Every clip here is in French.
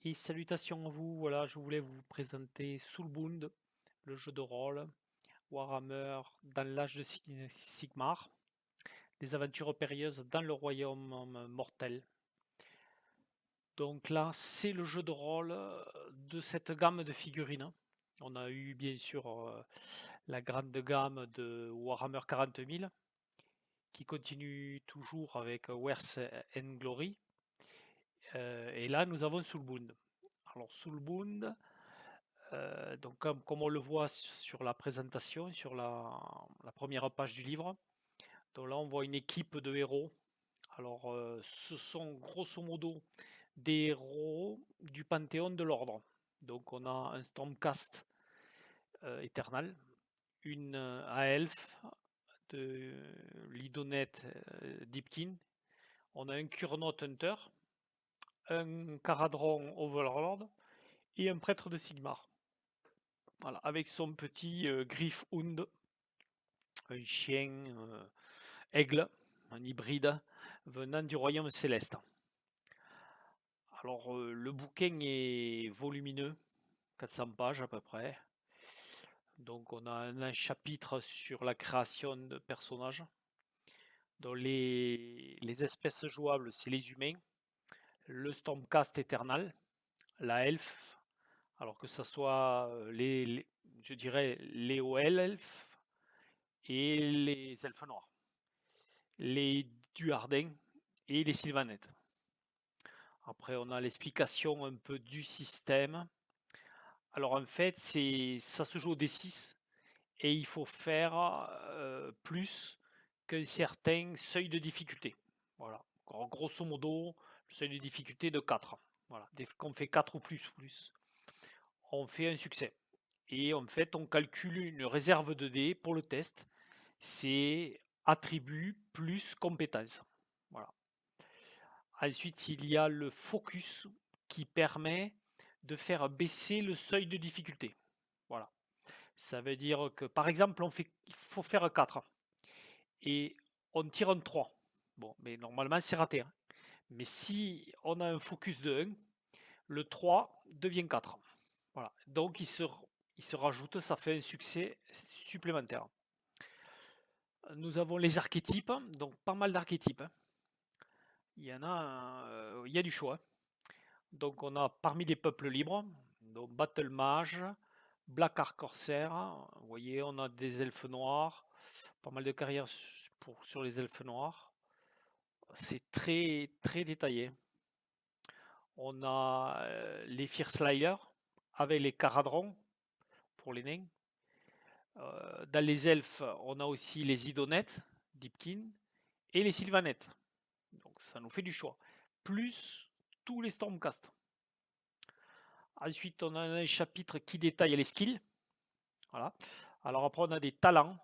Et salutations à vous, voilà, je voulais vous présenter Soulbound, le jeu de rôle Warhammer dans l'âge de Sigmar, des aventures périlleuses dans le royaume mortel. Donc là, c'est le jeu de rôle de cette gamme de figurines. On a eu bien sûr la grande gamme de Warhammer 40 000 qui continue toujours avec Wars and Glory. Et là, nous avons Soulbound. Alors Soulbound, donc comme on le voit sur la présentation, sur la première page du livre, donc là on voit une équipe de héros. Alors ce sont grosso modo des héros du Panthéon de l'Ordre. Donc on a un Stormcast éternel, une Aelf de Lidonet Deepkin, on a un Kurnot Hunter, un Caradron Overlord et un prêtre de Sigmar. Voilà, avec son petit Griffhound, un chien aigle, un hybride venant du royaume céleste. Alors le bouquin est volumineux, 400 pages à peu près. Donc on a un chapitre sur la création de personnages. Donc les espèces jouables, c'est les humains, le Stormcast éternel, la elfe, alors que ce soit je dirais les OL elfes et les elfes noirs, les Duardins et les Sylvanettes. Après, on a l'explication un peu du système. Alors en fait, ça se joue au D6 et il faut faire plus qu'un certain seuil de difficulté. Voilà. Alors, grosso modo, le seuil de difficulté de 4. Voilà. Dès qu'on fait 4 ou plus, on fait un succès. Et en fait, on calcule une réserve de dés pour le test. C'est attribut plus compétence. Voilà. Ensuite, il y a le focus qui permet de faire baisser le seuil de difficulté. Voilà. Ça veut dire que, par exemple, il faut faire 4 et on tire un 3. Bon, mais normalement, c'est raté, hein. Mais si on a un focus de 1, le 3 devient 4. Voilà. Donc, il se rajoute, ça fait un succès supplémentaire. Nous avons les archétypes, donc pas mal d'archétypes, hein. Il y a du choix. Donc on a parmi les peuples libres, donc Battle Mage, Black Ark Corsair, vous voyez on a des elfes noirs, pas mal de carrières sur les elfes noirs, c'est très très détaillé. On a les Fierce avec les Caradrons pour les nains. Dans les elfes, on a aussi les Idonettes, Deepkin, et les Sylvanettes. Donc ça nous fait du choix. Plus tous les Stormcast. Ensuite, on a un chapitre qui détaille les skills. Voilà. Alors après, on a des talents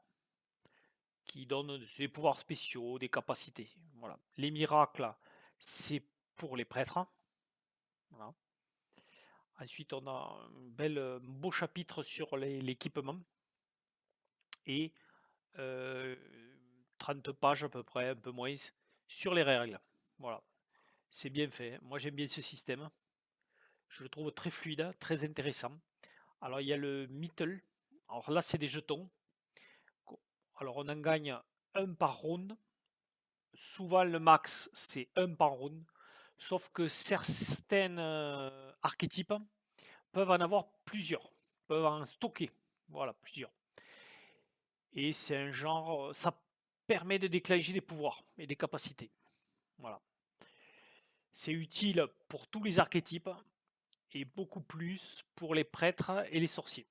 qui donnent des pouvoirs spéciaux, des capacités. Voilà. Les miracles, c'est pour les prêtres. Voilà. Ensuite, on a un beau chapitre sur l'équipement. Et 30 pages à peu près, un peu moins, sur les règles. Voilà. C'est bien fait. Moi, j'aime bien ce système. Je le trouve très fluide, très intéressant. Alors, il y a le Mittel. Alors là, c'est des jetons. Alors, on en gagne un par round. Souvent, le max, c'est un par round. Sauf que certains archétypes peuvent en avoir plusieurs, peuvent en stocker. Voilà, plusieurs. Et c'est un genre, ça permet de déclencher des pouvoirs et des capacités. Voilà. C'est utile pour tous les archétypes et beaucoup plus pour les prêtres et les sorciers.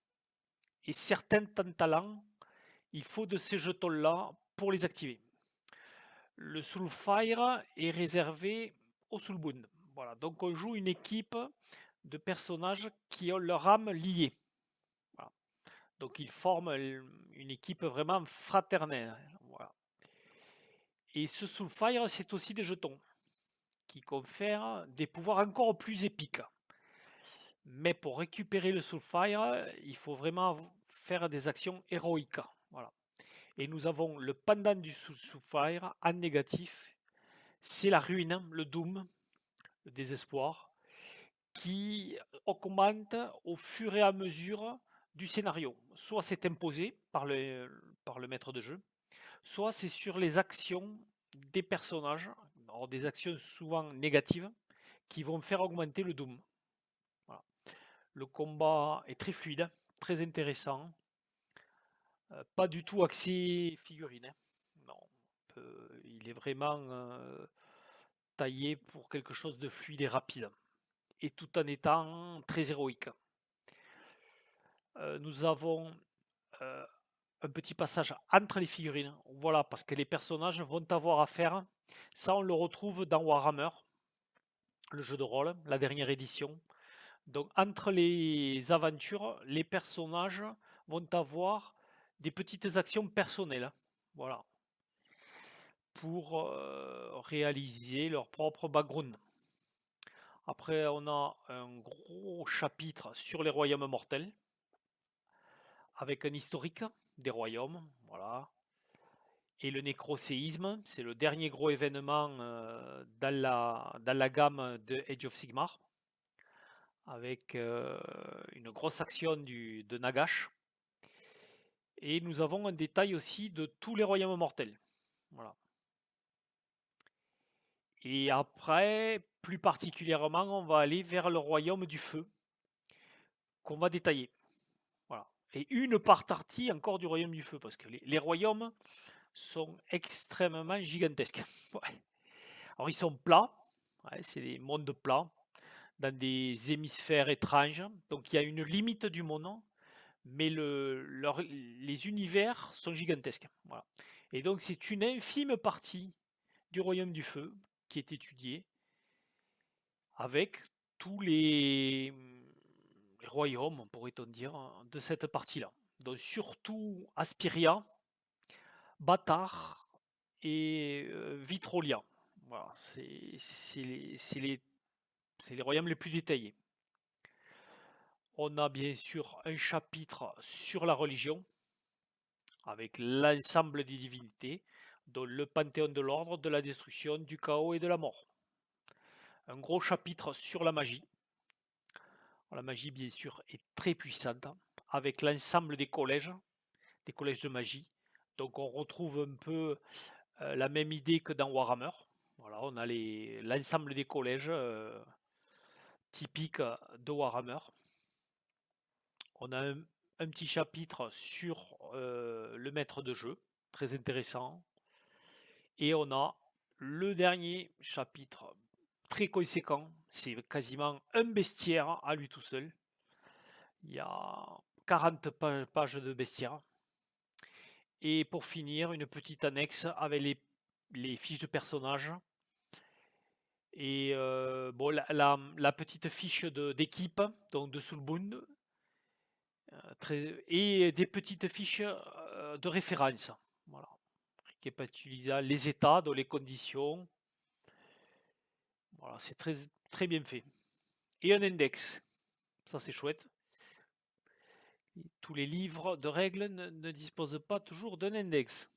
Et certains talents, il faut de ces jetons-là pour les activer. Le Soulfire est réservé au Soulbound. Voilà, donc on joue une équipe de personnages qui ont leur âme liée. Voilà. Donc ils forment une équipe vraiment fraternelle. Voilà. Et ce Soulfire, c'est aussi des jetons qui confèrent des pouvoirs encore plus épiques. Mais pour récupérer le Soulfire, il faut vraiment faire des actions héroïques. Voilà. Et nous avons le pendant du Soulfire en négatif, c'est la ruine, le doom, le désespoir. qui augmente au fur et à mesure du scénario. Soit c'est imposé par le maître de jeu, soit c'est sur les actions des personnages, alors des actions souvent négatives, qui vont faire augmenter le doom. Voilà. Le combat est très fluide, très intéressant, pas du tout axé figurine, hein. Non, il est vraiment taillé pour quelque chose de fluide et rapide, et tout en étant très héroïque. Nous avons euh, un petit passage entre les figurines, voilà, parce que les personnages vont avoir affaire, ça on le retrouve dans Warhammer, le jeu de rôle, la dernière édition. Donc entre les aventures, les personnages vont avoir des petites actions personnelles, voilà, pour réaliser leur propre background. Après, on a un gros chapitre sur les royaumes mortels, avec un historique des royaumes, voilà. Et le nécroséisme, c'est le dernier gros événement dans la gamme de Age of Sigmar, avec une grosse action de Nagash. Et nous avons un détail aussi de tous les royaumes mortels. Voilà. Et après, plus particulièrement, on va aller vers le royaume du feu, qu'on va détailler. Voilà. Et une partie encore du royaume du feu, parce que les royaumes sont extrêmement gigantesques. Ouais. Alors ils sont plats, ouais, c'est des mondes plats, dans des hémisphères étranges. Donc il y a une limite du monde, mais les univers sont gigantesques. Voilà. Et donc c'est une infime partie du royaume du feu qui est étudiée, avec tous les royaumes, pourrait-on dire, de cette partie-là. Donc surtout Aspiria, Batar et Vitrolia. Voilà, c'est les royaumes les plus détaillés. On a bien sûr un chapitre sur la religion, avec l'ensemble des divinités, dont le panthéon de l'ordre, de la destruction, du chaos et de la mort. Un gros chapitre sur la magie. La magie, bien sûr, est très puissante, avec l'ensemble des collèges de magie. Donc on retrouve un peu la même idée que dans Warhammer. Voilà, on a l'ensemble des collèges typiques de Warhammer. On a un petit chapitre sur le maître de jeu, très intéressant. Et on a le dernier chapitre, très conséquent. C'est quasiment un bestiaire à lui tout seul. Il y a 40 pages de bestiaire. Et pour finir, une petite annexe avec les fiches de personnages. Et bon, la petite fiche d'équipe, donc de Soulbound, et des petites fiches de référence. Voilà. Récapitulisant les états, dans les conditions. Voilà, c'est très, très bien fait. Et un index. Ça, c'est chouette. Tous les livres de règles ne disposent pas toujours d'un index.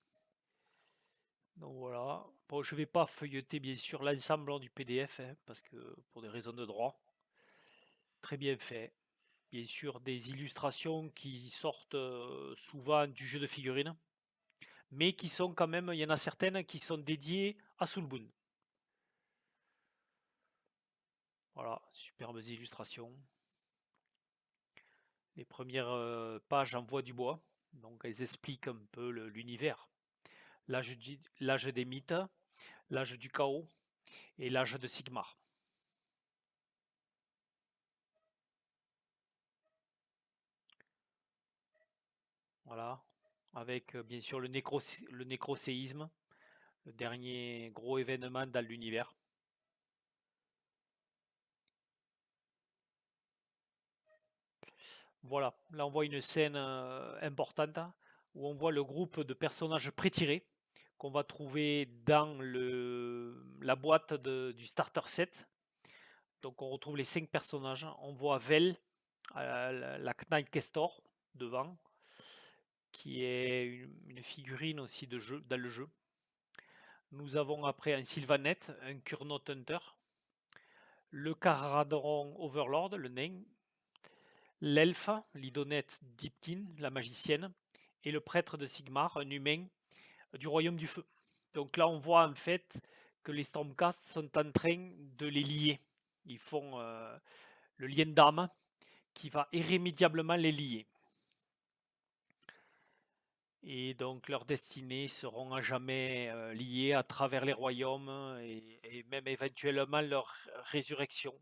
Donc voilà. Bon, je ne vais pas feuilleter bien sûr l'ensemble du PDF, hein, parce que pour des raisons de droit. Très bien fait. Bien sûr, des illustrations qui sortent souvent du jeu de figurines, mais qui sont quand même, il y en a certaines qui sont dédiées à Soulboon. Voilà, superbes illustrations. Les premières pages en voix du bois, donc elles expliquent un peu l'univers. L'âge des mythes, l'âge du chaos et l'âge de Sigmar. Voilà, avec bien sûr le nécroséisme, le dernier gros événement dans l'univers. Voilà, là on voit une scène importante où on voit le groupe de personnages pré-tirés qu'on va trouver dans la boîte du starter set. Donc on retrouve les 5 personnages. On voit Vel, la Knight Kestor devant, qui est une figurine aussi de jeu, dans le jeu. Nous avons après un Sylvanette, un Kurnot Hunter, le Caradron Overlord, le nain, l'elfe, l'Idonette Deepkin, la magicienne, et le prêtre de Sigmar, un humain du royaume du feu. Donc là, on voit en fait que les Stormcast sont en train de les lier. Ils font le lien d'âme qui va irrémédiablement les lier. Et donc leurs destinées seront à jamais liées à travers les royaumes et même éventuellement leur résurrection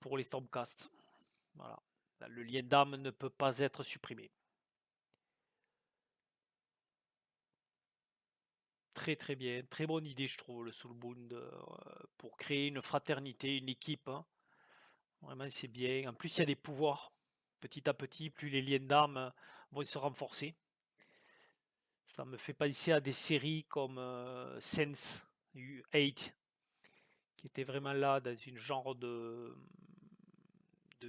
pour les Stormcast. Voilà. Le lien d'âme ne peut pas être supprimé. Très très bien, très bonne idée je trouve le Soulbound pour créer une fraternité, une équipe, hein. Vraiment c'est bien. En plus il y a des pouvoirs. Petit à petit, plus les liens d'âme vont se renforcer. Ça me fait penser à des séries comme Sense8, qui était vraiment là dans une genre de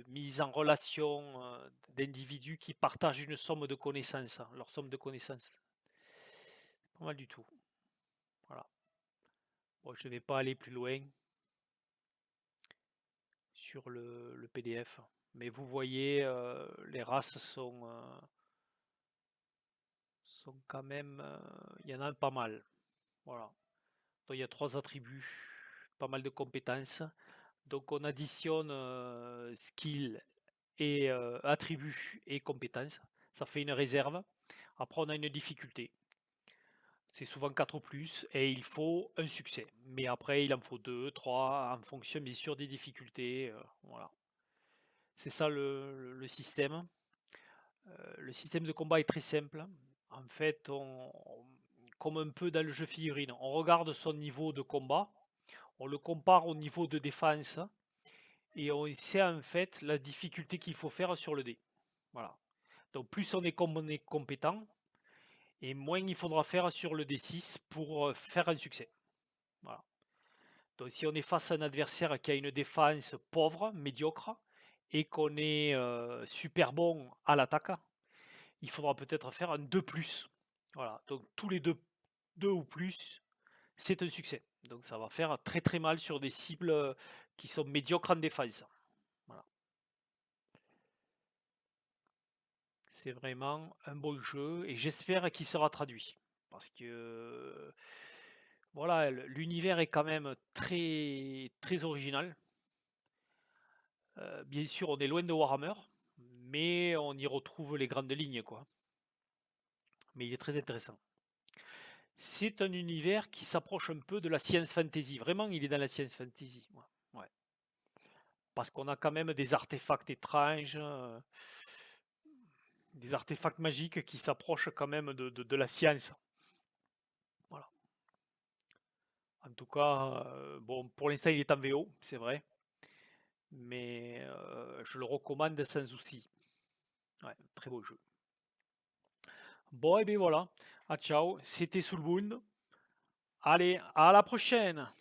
mise en relation d'individus qui partagent une somme de connaissances, hein, leur somme de connaissances. Pas mal du tout. Voilà. Bon, je ne vais pas aller plus loin sur le PDF, mais vous voyez, les races sont quand même, il y en a pas mal. Voilà. Donc il y a 3 attributs, pas mal de compétences. Donc on additionne skill et attributs et compétences. Ça fait une réserve. Après on a une difficulté. C'est souvent 4 ou plus et il faut un succès. Mais après il en faut 2, 3 en fonction bien sûr des difficultés. Voilà. C'est ça le système. Le système de combat est très simple. En fait, comme un peu dans le jeu figurine, on regarde son niveau de combat, on le compare au niveau de défense et on sait en fait la difficulté qu'il faut faire sur le dé. Voilà. Donc plus on est compétent et moins il faudra faire sur le D6 pour faire un succès. Voilà. Donc si on est face à un adversaire qui a une défense pauvre, médiocre, et qu'on est super bon à l'attaque, il faudra peut-être faire un 2 plus. Voilà. Donc tous les deux ou plus, c'est un succès. Donc ça va faire très très mal sur des cibles qui sont médiocres en défense. Voilà. C'est vraiment un bon jeu et j'espère qu'il sera traduit. Parce que voilà, l'univers est quand même très très original. Bien sûr, on est loin de Warhammer, mais on y retrouve les grandes lignes, quoi. Mais il est très intéressant. C'est un univers qui s'approche un peu de la science fantasy. Vraiment, il est dans la science fantasy. Ouais. Ouais. Parce qu'on a quand même des artefacts étranges, des artefacts magiques qui s'approchent quand même de la science. Voilà. En tout cas, bon, pour l'instant, il est en VO, c'est vrai. Mais je le recommande sans souci. Ouais, très beau jeu. Bon, et bien voilà. Ah, ciao, c'était Soulbound. Allez, à la prochaine!